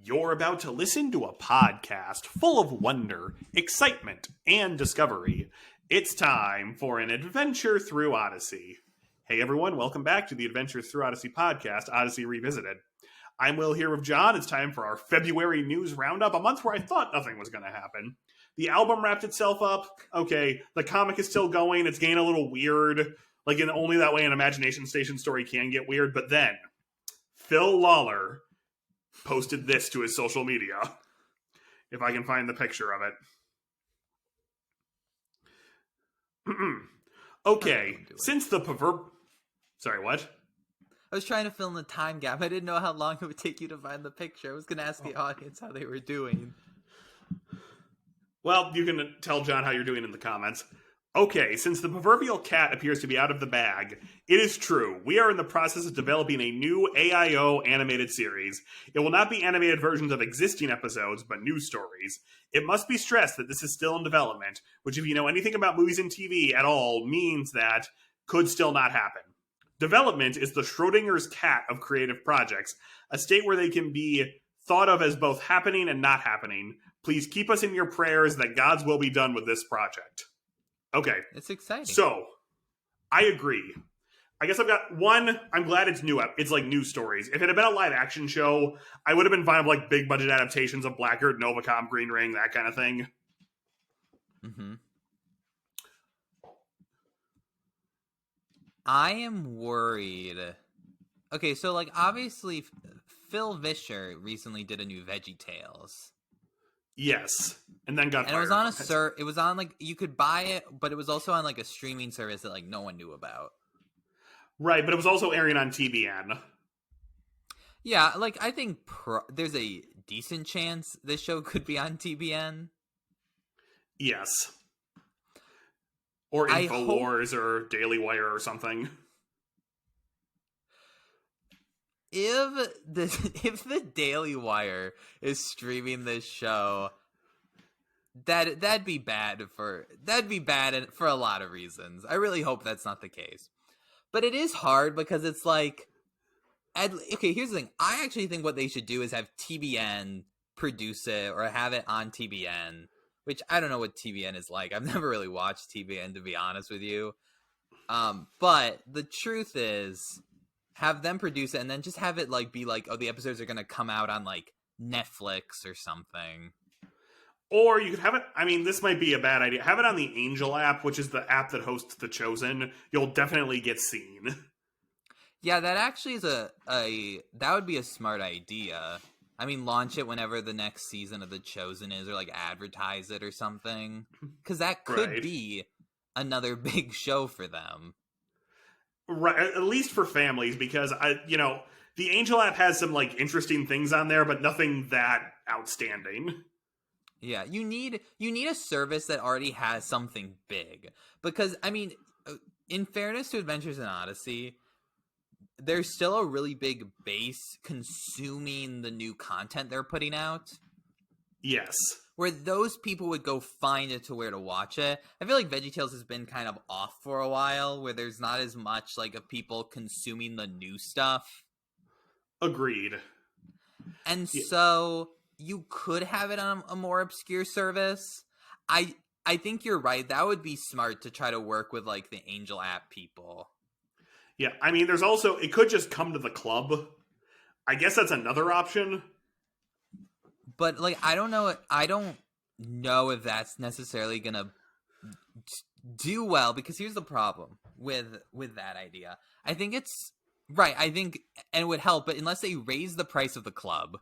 You're about to listen to a podcast full of wonder, excitement, and discovery. It's time for an adventure through Odyssey. Hey everyone, welcome back to the Adventure Through Odyssey podcast, Odyssey Revisited. I'm Will here with John. It's time for our February news roundup, a month where I thought nothing was going to happen. The album wrapped itself up. Okay, the comic is still going. It's getting a little weird. Like, in only that way an Imagination Station story can get weird. But then, Phil Lawler posted this to his social media. If I can find the picture of it. Okay, since the Sorry, what? I was trying to fill in the time gap. I didn't know how long it would take you to find the picture. I was going to ask the audience how they were doing. Well, you can tell John how you're doing in the comments. Okay, since the proverbial cat appears to be out of the bag, it is true. We are in the process of developing a new AIO animated series. It will not be animated versions of existing episodes, but new stories. It must be stressed that this is still in development, which if you know anything about movies and TV at all, means that could still not happen. Development is the Schrodinger's cat of creative projects, a state where they can be thought of as both happening and not happening. Please keep us in your prayers that God's will be done with this project. Okay. It's exciting. So, I agree. I guess I've got one. I'm glad it's new. It's like new stories. If it had been a live action show, I would have been fine with like big budget adaptations of Blackguard, Novacom, Green Ring, that kind of thing. Mm-hmm. I am worried. Okay, so like obviously Phil Vischer recently did a new VeggieTales. Yes, and then got fired. And it was on it was on like you could buy it, but it was also on like a streaming service that like no one knew about. Right, but it was also airing on TBN. Yeah, like I think there's a decent chance this show could be on TBN. Yes. Or InfoWars or Daily Wire or something. If the Daily Wire is streaming this show, that'd be bad for a lot of reasons. I really hope that's not the case. But it is hard because it's like, okay, here's the thing. I actually think what they should do is have TBN produce it or have it on TBN, which I don't know what TBN is like. I've never really watched TBN, to be honest with you. But the truth is, have them produce it and then just have it like be like, oh, the episodes are going to come out on like Netflix or something. Or you could have it, I mean, this might be a bad idea. Have it on the Angel app, which is the app that hosts The Chosen. You'll definitely get seen. Yeah, that actually is that would be a smart idea. I mean, launch it whenever the next season of The Chosen is, or like advertise it or something. Because that could be another big show for them. Right, at least for families, because the Angel app has some like interesting things on there, but nothing that outstanding. Yeah, you need a service that already has something big, because I mean, in fairness to Adventures in Odyssey, there's still a really big base consuming the new content they're putting out. Yes. Where those people would go find it to where to watch it. I feel like VeggieTales has been kind of off for a while, where there's not as much like of people consuming the new stuff. Agreed. And so you could have it on a more obscure service. I think you're right. That would be smart to try to work with like the Angel app people. Yeah, I mean, there's also, it could just come to the club. I guess that's another option. But like, I don't know if that's necessarily gonna do well, because here's the problem with that idea. I think it's right. I think, and it would help, but unless they raise the price of the club.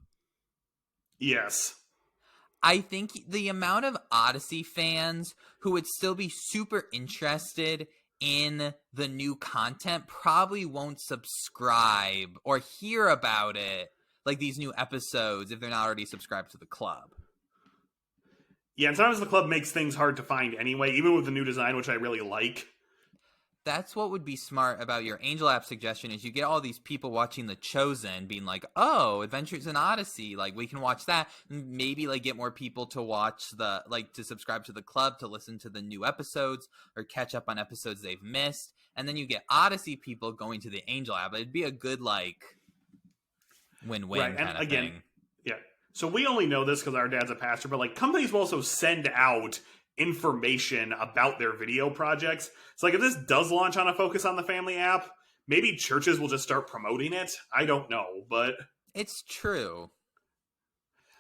Yes. I think the amount of Odyssey fans who would still be super interested in the new content probably won't subscribe or hear about it, like these new episodes, if they're not already subscribed to the club. Yeah, and sometimes the club makes things hard to find anyway, even with the new design, which I really like. That's what would be smart about your Angel app suggestion, is you get all these people watching The Chosen being like, oh, Adventures in Odyssey, like we can watch that. Maybe like get more people to watch to subscribe to the club to listen to the new episodes or catch up on episodes they've missed. And then you get Odyssey people going to the Angel app. It'd be a good like win-win kind of thing. Yeah. So we only know this because our dad's a pastor, but like companies will also send out information about their video projects. So like if this does launch on a Focus on the Family app, maybe churches will just start promoting it. I don't know, but It's true.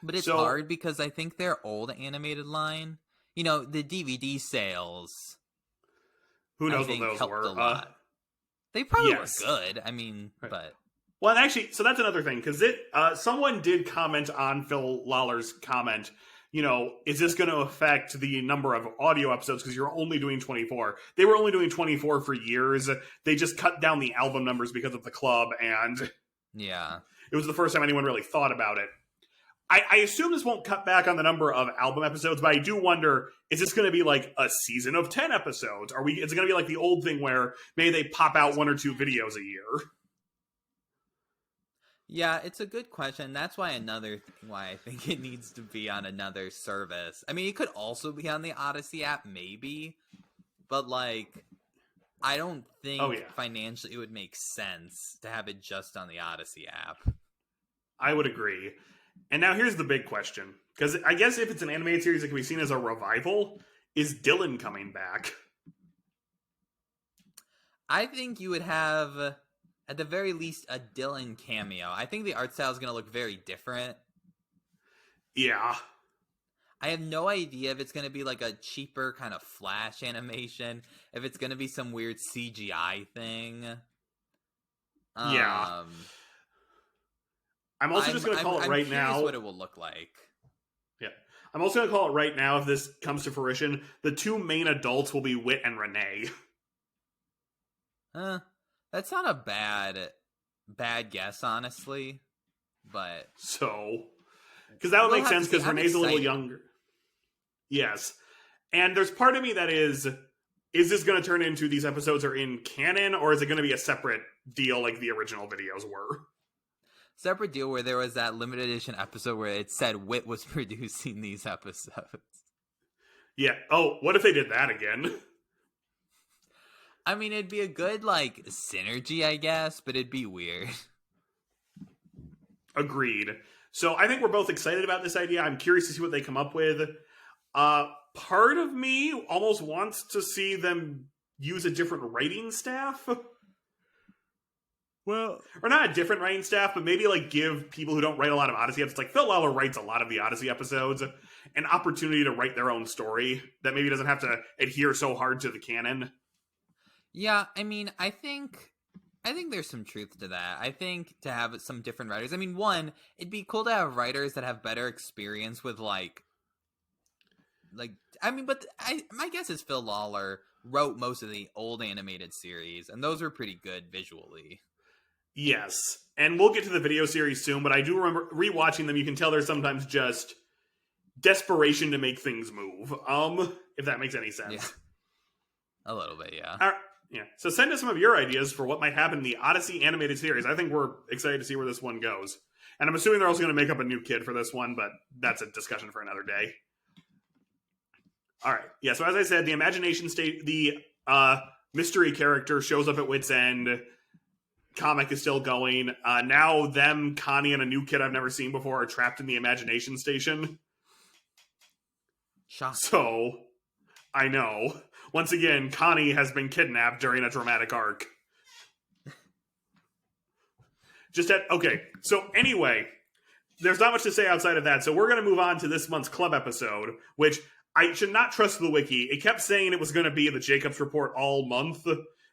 But it's so hard because I think their old animated line, the DVD sales, who I knows what think those helped were. a lot. They probably yes. were good. I mean, Right. but Well, and actually, so that's another thing because someone did comment on Phil Lawler's comment. Is this going to affect the number of audio episodes because you're only doing 24? They were only doing 24 for years. They just cut down the album numbers because of the club, and yeah, it was the first time anyone really thought about it. I assume this won't cut back on the number of album episodes, but I do wonder, is this going to be like a season of 10 episodes? Is it going to be like the old thing where maybe they pop out 1 or 2 videos a year? Yeah, it's a good question. That's why another thing why I think it needs to be on another service. I mean, it could also be on the Odyssey app, maybe, but like, I don't think financially it would make sense to have it just on the Odyssey app. I would agree. And now here's the big question. Because I guess if it's an animated series that can be seen as a revival, is Dylan coming back? I think you would have, at the very least, a Dylan cameo. I think the art style is going to look very different. Yeah. I have no idea if it's going to be like a cheaper kind of Flash animation, if it's going to be some weird CGI thing. Yeah. I'm also just going to call it right now. What it will look like. Yeah. I'm also going to call it right now if this comes to fruition. The 2 main adults will be Whit and Renee. That's not a bad guess, honestly. But so, because that would make sense because Renee's a little younger. Yes. And there's part of me that is this going to turn into these episodes are in canon, or is it going to be a separate deal like the original videos were? Separate deal where there was that limited edition episode where it said Whit was producing these episodes. Yeah. Oh, what if they did that again? I mean, it'd be a good, like, synergy, I guess, but it'd be weird. Agreed. So I think we're both excited about this idea. I'm curious to see what they come up with. Part of me almost wants to see them use a different writing staff. Well, or not a different writing staff, but maybe like give people who don't write a lot of Odyssey episodes, like Phil Lawler writes a lot of the Odyssey episodes, an opportunity to write their own story that maybe doesn't have to adhere so hard to the canon. Yeah, I mean, I think there's some truth to that. I think to have some different writers. I mean, one, it'd be cool to have writers that have better experience with my guess is Phil Lawler wrote most of the old animated series, and those were pretty good visually. Yes, and we'll get to the video series soon, but I do remember rewatching them. You can tell there's sometimes just desperation to make things move. If that makes any sense. Yeah. A little bit, yeah. Yeah. So send us some of your ideas for what might happen in the Odyssey animated series. I think we're excited to see where this one goes. And I'm assuming they're also going to make up a new kid for this one, but that's a discussion for another day. All right. Yeah, so as I said, the imagination state, the mystery character shows up at Wit's End. Comic is still going. Now them, Connie, and a new kid I've never seen before are trapped in the imagination station. Shock. So, I know. Once again, Connie has been kidnapped during a dramatic arc. Okay, so anyway, there's not much to say outside of that, so we're going to move on to this month's club episode, which I should not trust the wiki. It kept saying it was going to be the Jacobs Report all month,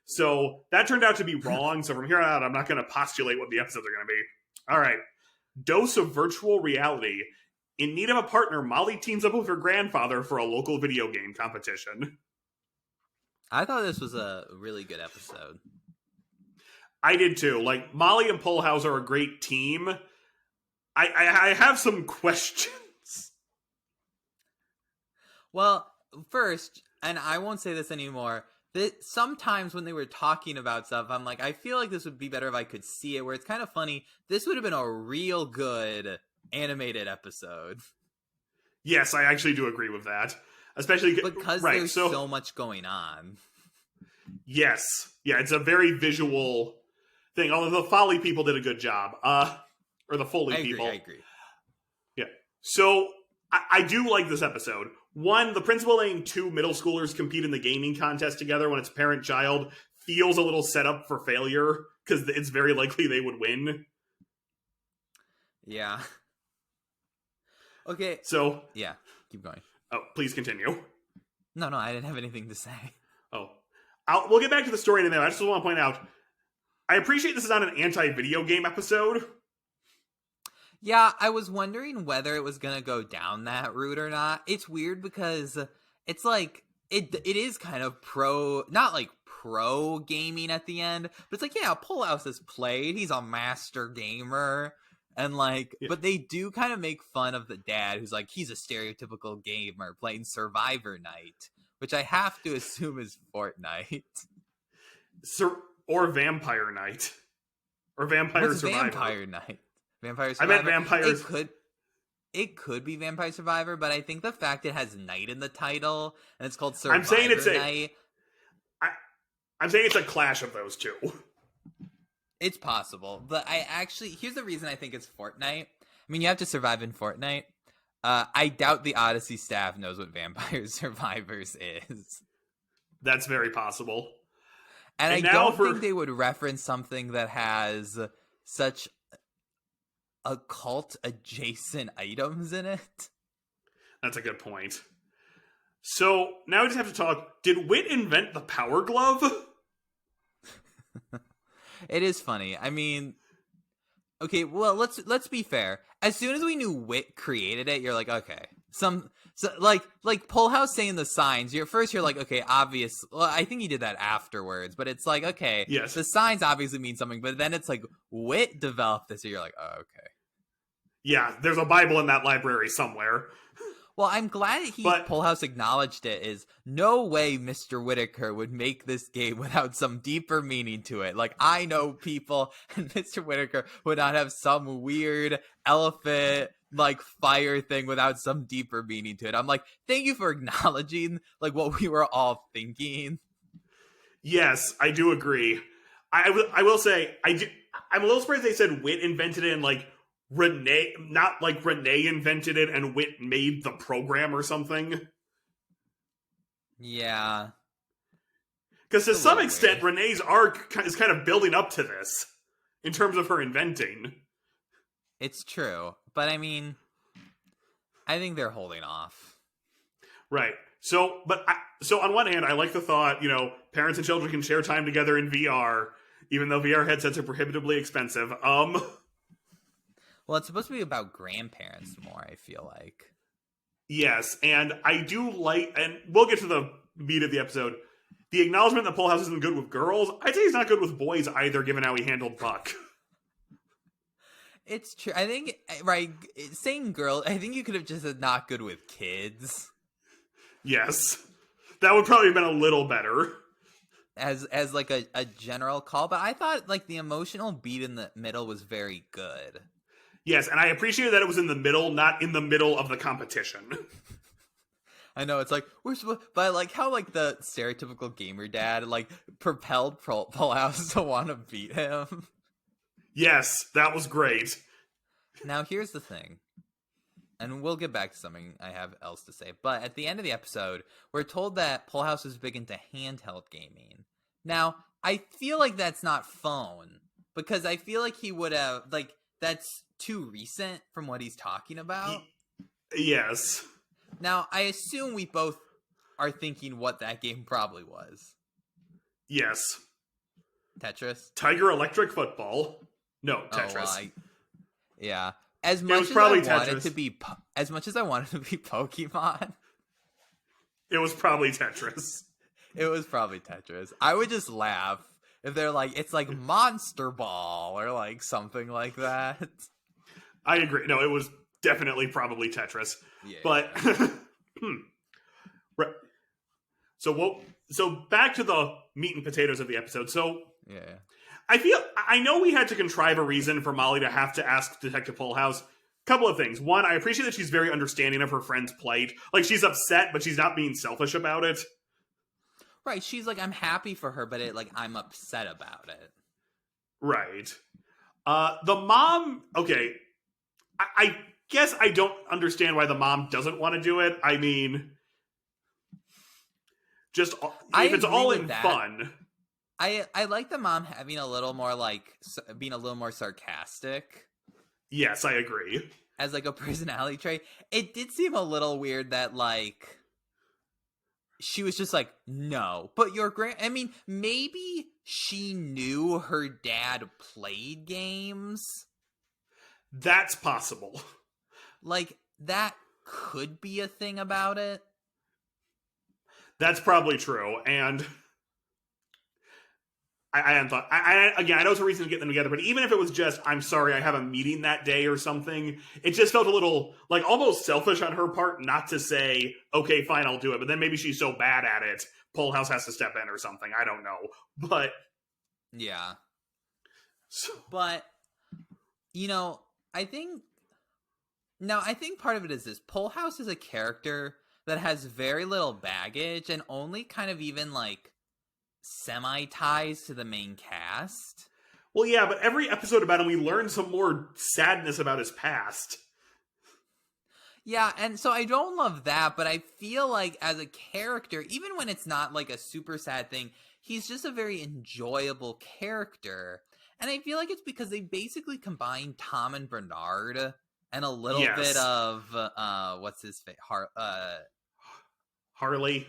so that turned out to be wrong, so from here on out, I'm not going to postulate what the episodes are going to be. All right. Dose of virtual reality. In need of a partner, Molly teams up with her grandfather for a local video game competition. I thought this was a really good episode. I did too. Like, Molly and Pullhouse are a great team. I have some questions. Well, first, and I won't say this anymore, that sometimes when they were talking about stuff, I'm like, I feel like this would be better if I could see it, where it's kind of funny. This would have been a real good animated episode. Yes, I actually do agree with that. Especially because there's so much going on. Yes. Yeah, it's a very visual thing. Although the Foley people did a good job. Or the Foley people. I agree. Yeah. So I do like this episode. One, the principal letting two middle schoolers compete in the gaming contest together when it's parent-child feels a little set up for failure because it's very likely they would win. Yeah. Okay. So, yeah, keep going. Oh, please continue. No, I didn't have anything to say. Oh, we'll get back to the story in a minute. I just want to point out, I appreciate this is not an anti-video game episode. Yeah, I was wondering whether it was gonna go down that route or not. It's weird because it's like it is kind of not like pro gaming at the end, but it's like, yeah, Pullhouse has played. He's a master gamer. And like, yeah. But they do kind of make fun of the dad who's like, he's a stereotypical gamer playing Survivor Night, which I have to assume is Fortnite. Or Vampire Night. Or Vampire Survivor. Vampire Night? Vampire Survivor? I meant Vampires. It could be Vampire Survivor, but I think the fact it has Night in the title and it's called Survivor I'm saying Night. I'm saying it's a clash of those two. It's possible, but here's the reason I think it's Fortnite. I mean, you have to survive in Fortnite. I doubt the Odyssey staff knows what Vampire Survivors is. That's very possible. And I don't think they would reference something that has such occult-adjacent items in it. That's a good point. So, now we just have to talk, did Wit invent the Power Glove? It is funny. I mean, okay, well, let's be fair. As soon as we knew Wit created it, you're like, okay. Like Pullhouse saying the signs, you're like, okay, obvious. Well, I think he did that afterwards, but it's like, okay, yes. The signs obviously mean something, but then it's like, Wit developed this, so you're like, oh, okay. Yeah, there's a Bible in that library somewhere. Well, I'm glad Pullhouse acknowledged it. Is no way Mr. Whitaker would make this game without some deeper meaning to it. Like, I know people, and Mr. Whitaker would not have some weird elephant, like, fire thing without some deeper meaning to it. I'm like, thank you for acknowledging, like, what we were all thinking. Yes, I do agree. I will say, I'm a little surprised they said Wit invented it and, like, not like Renee invented it and Wit made the program or something. Yeah. Because to some extent, Renee's arc is kind of building up to this in terms of her inventing. It's true. But I mean, I think they're holding off. Right. So on one hand, I like the thought, parents and children can share time together in VR, even though VR headsets are prohibitively expensive. Well, it's supposed to be about grandparents more, I feel like. Yes, and I do like, and we'll get to the meat of the episode, the acknowledgement that Pullhouse isn't good with girls. I'd say he's not good with boys either, given how he handled Buck. It's true. I think, right, saying girl, I think you could have just said not good with kids. Yes. That would probably have been a little better. As like a general call, but I thought, like, the emotional beat in the middle was very good. Yes, and I appreciated that it was in the middle, not in the middle of the competition. I know, it's like, but I like how, like, the stereotypical gamer dad, like, propelled Pullhouse to want to beat him. Yes, that was great. Now, here's the thing, and we'll get back to something I have else to say, but at the end of the episode, we're told that Pullhouse is big into handheld gaming. Now, I feel like that's not phone, because I feel like he would have, like, that's too recent from what he's talking about. Yes. Now, I assume we both are thinking what that game probably was. Yes. Tetris? Tiger Electric Football. No, Tetris. Yeah. As much as I wanted to be Pokemon, it was probably Tetris. It was probably Tetris. I would just laugh if they're like, it's like Monster Ball or like something like that. I agree. No, it was definitely probably Tetris. Yeah, but right. So back to the meat and potatoes of the episode. So yeah. I know we had to contrive a reason for Molly to have to ask Detective Pullhouse. Couple of things. One, I appreciate that she's very understanding of her friend's plight. Like, she's upset, but she's not being selfish about it. Right. She's like, I'm happy for her, but I'm upset about it. Right. The mom, okay. guess I don't understand why the mom doesn't want to do it. I mean, just I if it's agree all with in that. fun. I like the mom having a little more like being a little more sarcastic Yes, I agree. as like a personality trait. It did seem a little weird that like she was just like, no, but your I mean, maybe she knew her dad played games. That's possible. Like that could be a thing about it. That's probably true. And I hadn't thought. Again, I know it's a reason to get them together, but even if it was just, I'm sorry, I have a meeting that day or something, it just felt a little like almost selfish on her part not to say, okay, fine, I'll do it. But then maybe she's so bad at it, Polehouse has to step in or something. I don't know, but yeah. So, but I think part of it is this: Polehouse is a character that has very little baggage and only kind of even like semi ties to the main cast. Well, yeah, but every episode about him, we learn some more sadness about his past. Yeah, and so I don't love that, but I feel like as a character, even when it's not like a super sad thing, he's just a very enjoyable character. And I feel like it's because they basically combine Tom and Bernard and a little bit of what's his face, Harley.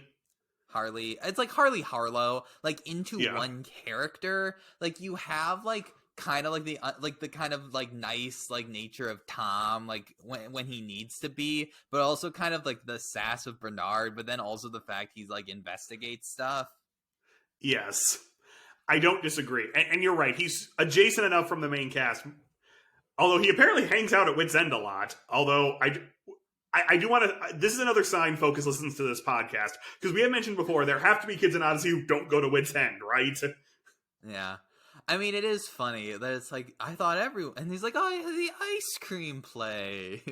It's like Harley Harlow, like into one character. Like you have like kind of like the kind of like nice like nature of Tom, like when he needs to be, but also kind of like the sass of Bernard, but then also the fact he's like investigates stuff. Yes, I don't disagree, and you're right. He's adjacent enough from the main cast, although he apparently hangs out at Wits End a lot. Although I do want to. This is another sign Focus listens to this podcast, because we had mentioned before there have to be kids in Odyssey who don't go to Wits End, right? Yeah. I mean, it is funny that it's like, I thought everyone, and he's like, oh, the ice cream place.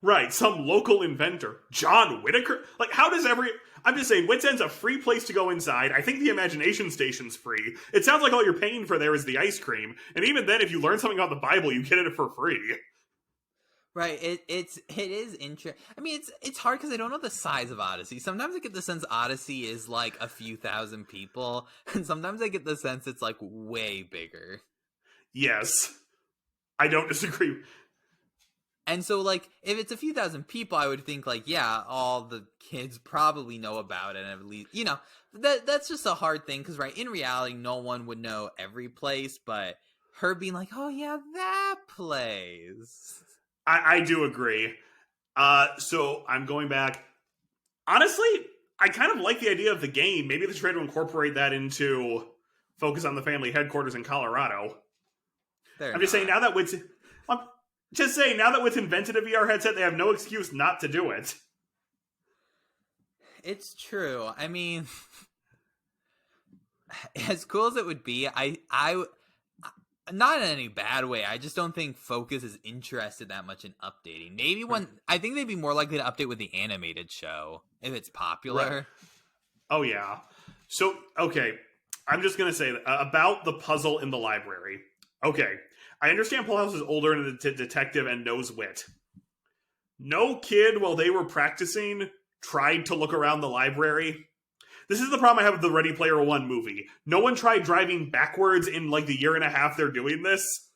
Right, some local inventor. John Whitaker? Like, how does I'm just saying, Wits End's a free place to go inside. I think the Imagination Station's free. It sounds like all you're paying for there is the ice cream. And even then, if you learn something about the Bible, you get it for free. Right, it is interesting. I mean, it's hard because I don't know the size of Odyssey. Sometimes I get the sense Odyssey is like a few thousand people, and sometimes I get the sense it's like way bigger. Yes, I don't disagree. And so, like, if it's a few thousand people, I would think, like, yeah, all the kids probably know about it, and at least, that's just a hard thing, because, right, in reality, no one would know every place, but her being like, oh, yeah, that place. I do agree. So I'm going back. Honestly, I kind of like the idea of the game. Maybe they try to incorporate that into Focus on the Family headquarters in Colorado. I'm just saying now that Wits invented a VR headset, they have no excuse not to do it. It's true. I mean, as cool as it would be, I not in any bad way. I just don't think Focus is interested that much in updating. Maybe I think they'd be more likely to update with the animated show if it's popular. Right. Oh yeah. So okay, I'm just gonna say about the puzzle in the library. Okay, I understand Polehouse is older and a detective and knows wit. No kid, while they were practicing, tried to look around the library. This is the problem I have with the Ready Player One movie. No one tried driving backwards in like the year and a half they're doing this.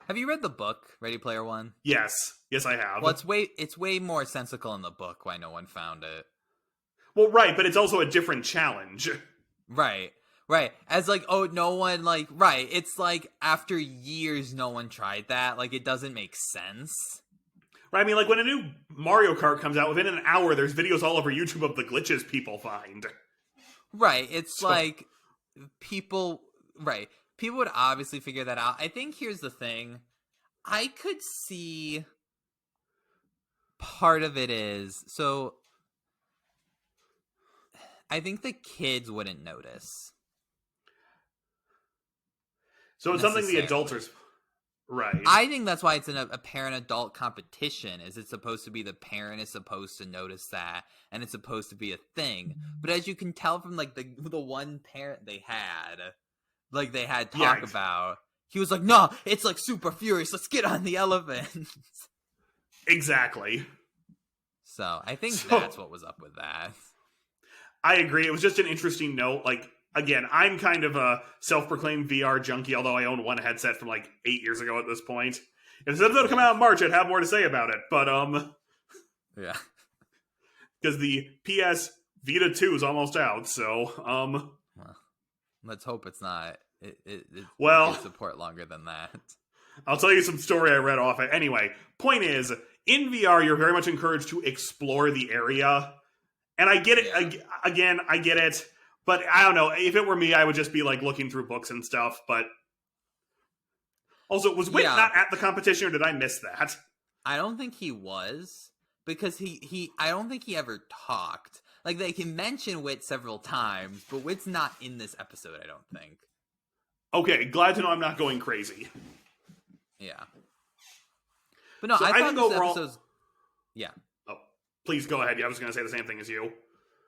Have you read the book, Ready Player One? Yes, I have. Well, it's way more sensical in the book why no one found it. Well, right, but it's also a different challenge. Right. As like, oh, no one like, right. It's like after years, no one tried that. Like, it doesn't make sense. Right, I mean, like when a new Mario Kart comes out, within an hour, there's videos all over YouTube of the glitches people find. Right, it's like people would obviously figure that out. I think here's the thing. I could see part of it is, so I think the kids wouldn't notice. So it's something the adults are... Right. I think that's why it's a parent-adult competition, is it's supposed to be the parent is supposed to notice that, and it's supposed to be a thing. But as you can tell from, like, the one parent they had talk about, he was like, no, it's like super furious. Let's get on the elephant. Exactly. So I think that's what was up with that. I agree. It was just an interesting note. Like, again, I'm kind of a self-proclaimed VR junkie, although I own one headset from like 8 years ago at this point. If this episode come out in March, I'd have more to say about it. But, yeah. Because the PS Vita 2 is almost out, so, Well, let's hope it's not. It well, can support longer than that. I'll tell you some story I read off it. Anyway, point is, in VR, you're very much encouraged to explore the area. And I get it. Again, I get it. But I don't know. If it were me, I would just be like looking through books and stuff. But also, was Wit not at the competition, or did I miss that? I don't think he was, because I don't think he ever talked. Like, they can mention Wit several times, but Wit's not in this episode, I don't think. Okay, glad to know I'm not going crazy. Yeah. But no, so I thought think this overall... episode's... Yeah. Oh, please go ahead. Yeah, I was going to say the same thing as you.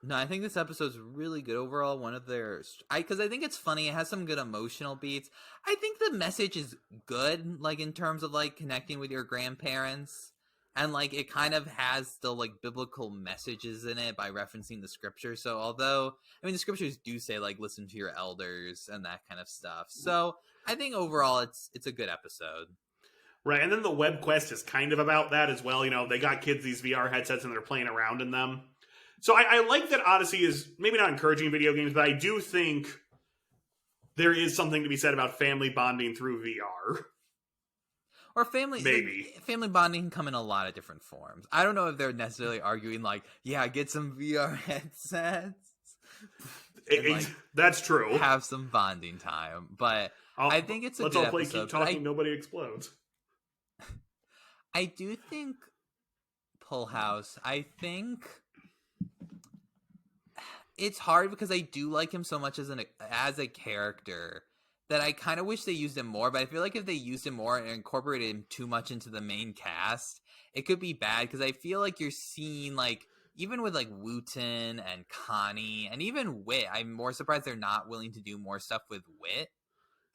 No, I think this episode's really good overall. One of their... Because I think it's funny. It has some good emotional beats. I think the message is good, like, in terms of, like, connecting with your grandparents. And, like, it kind of has still, like, biblical messages in it by referencing the scripture. So, although... I mean, the scriptures do say, like, listen to your elders and that kind of stuff. So, I think overall it's a good episode. Right, and then the web quest is kind of about that as well. You know, they got kids these VR headsets and they're playing around in them. So I like that Odyssey is maybe not encouraging video games, but I do think there is something to be said about family bonding through VR. Or family bonding can come in a lot of different forms. I don't know if they're necessarily arguing like, yeah, get some VR headsets. That's true. Have some bonding time, but I think it's a good episode. Let's all play Keep Talking, Nobody Explodes. I do think Pull House, I think it's hard because I do like him so much as a character that I kind of wish they used him more, but I feel like if they used him more and incorporated him too much into the main cast, it could be bad, because I feel like you're seeing, like, even with, like, Wooten and Connie and even Wit, I'm more surprised they're not willing to do more stuff with Wit.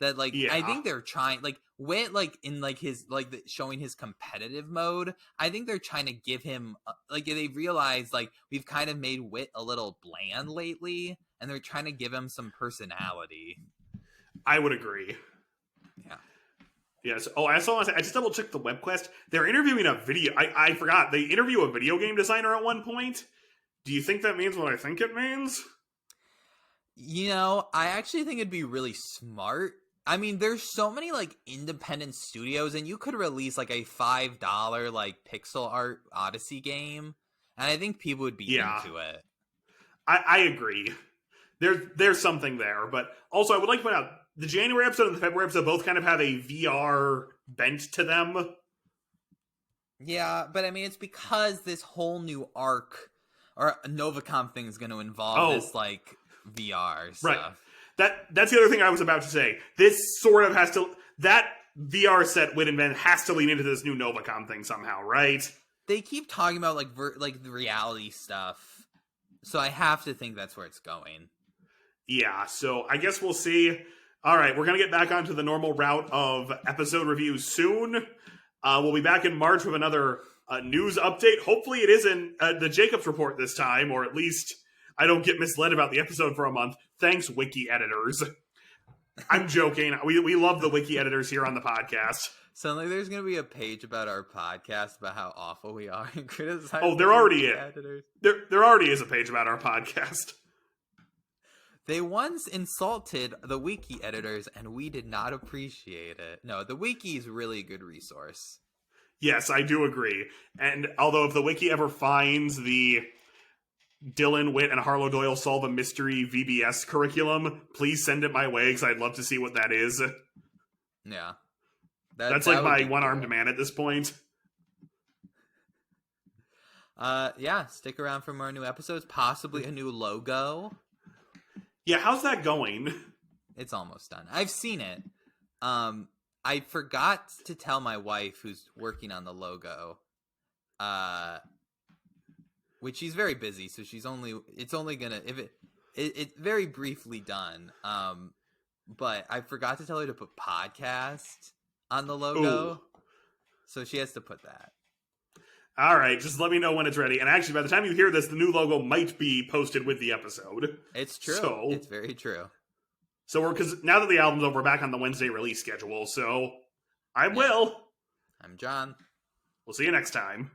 That, like, yeah. I think they're trying, like, Wit, like, in, like, his, like, showing his competitive mode, I think they're trying to give him, like, they realize, like, we've kind of made Wit a little bland lately, and they're trying to give him some personality. I would agree. Yeah. Yes. Oh, I just double checked the web quest. They're interviewing a video. I forgot. They interview a video game designer at one point. Do you think that means what I think it means? You know, I actually think it'd be really smart. I mean, there's so many, like, independent studios, and you could release, like, a $5, like, pixel art Odyssey game, and I think people would be into it. I agree. There's something there, but also I would like to point out, the January episode and the February episode both kind of have a VR bent to them. Yeah, but I mean, it's because this whole new arc, or NovaConf thing, is going to involve this, like, VR stuff. Right. That's the other thing I was about to say. This sort of has to... That VR set Wit invent has to lean into this new NovaConf thing somehow, right? They keep talking about, like the reality stuff, so I have to think that's where it's going. Yeah, so I guess we'll see. All right, we're going to get back onto the normal route of episode reviews soon. We'll be back in March with another news update. Hopefully it isn't the Jacobs report this time, or at least I don't get misled about the episode for a month. Thanks, wiki editors. I'm joking. We love the wiki editors here on the podcast. Suddenly there's going to be a page about our podcast about how awful we are and criticize. Oh, there already is. There already is a page about our podcast. They once insulted the wiki editors, and we did not appreciate it. No, the wiki is really a good resource. Yes, I do agree. And although if the wiki ever finds the Dylan, Wit, and Harlow Doyle Solve a Mystery VBS curriculum, please send it my way, because I'd love to see what that is. Yeah. That's like my one-armed man at this point. Yeah, stick around for more new episodes, possibly a new logo. Yeah, how's that going? It's almost done. I've seen it. I forgot to tell my wife, who's working on the logo, which she's very busy, so it's only gonna, if it's very briefly done. but I forgot to tell her to put podcast on the logo. Ooh. So she has to put that. All right, just let me know when it's ready. And actually, by the time you hear this, the new logo might be posted with the episode. It's true. So, it's very true. So because now that the album's over, we're back on the Wednesday release schedule. So I'm Will. I'm John. We'll see you next time.